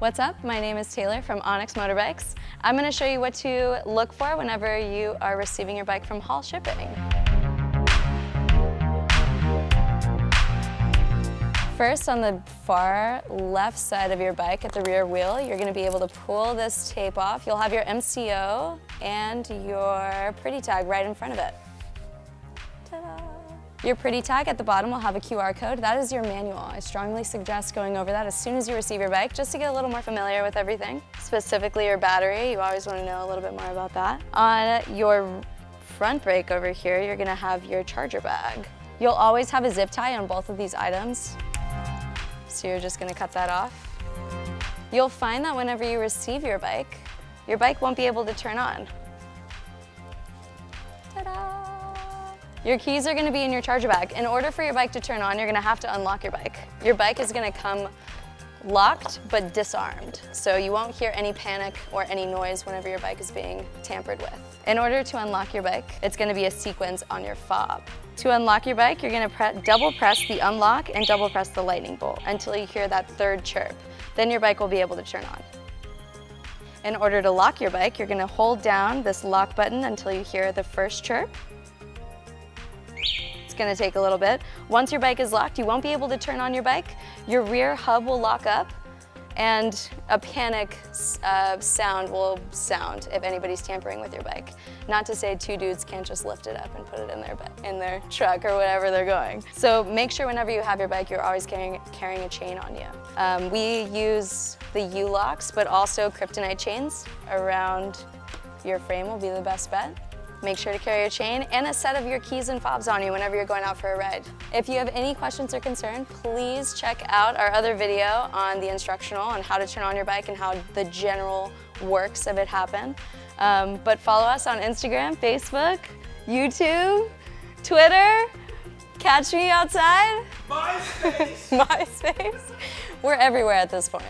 What's up? My name is Taylor from ONYX Motorbikes. I'm going to show you what to look for whenever you are receiving your bike from Haul shipping. First, on the far left side of your bike at the rear wheel, you're going to be able to pull this tape off. You'll have your MCO and your pretty tag right in front of it. Ta-da! Your pretty tag at the bottom will have a QR code. That is your manual. I strongly suggest going over that as soon as you receive your bike, just to get a little more familiar with everything. Specifically your battery, you always want to know a little bit more about that. On your front brake over here, you're going to have your charger bag. You'll always have a zip tie on both of these items. So you're just going to cut that off. You'll find that whenever you receive your bike won't be able to turn on. Ta-da! Your keys are going to be in your charger bag. In order for your bike to turn on, you're going to have to unlock your bike. Your bike is going to come locked but disarmed, so you won't hear any panic or any noise whenever your bike is being tampered with. In order to unlock your bike, it's going to be a sequence on your fob. To unlock your bike, you're going to double press the unlock and double press the lightning bolt until you hear that third chirp. Then your bike will be able to turn on. In order to lock your bike, you're going to hold down this lock button until you hear the first chirp. It's going to take a little bit. Once your bike is locked, you won't be able to turn on your bike. Your rear hub will lock up and a panic sound will sound if anybody's tampering with your bike. Not to say two dudes can't just lift it up and put it in their truck or whatever they're going. So make sure whenever you have your bike, you're always carrying a chain on you. We use the U-locks, but also kryptonite chains around your frame will be the best bet. Make sure to carry a chain and a set of your keys and fobs on you whenever you're going out for a ride. If you have any questions or concern, please check out our other video on the instructional on how to turn on your bike and how the general works of it happen. But follow us on Instagram, Facebook, YouTube, Twitter, catch me outside. MySpace. MySpace. We're everywhere at this point.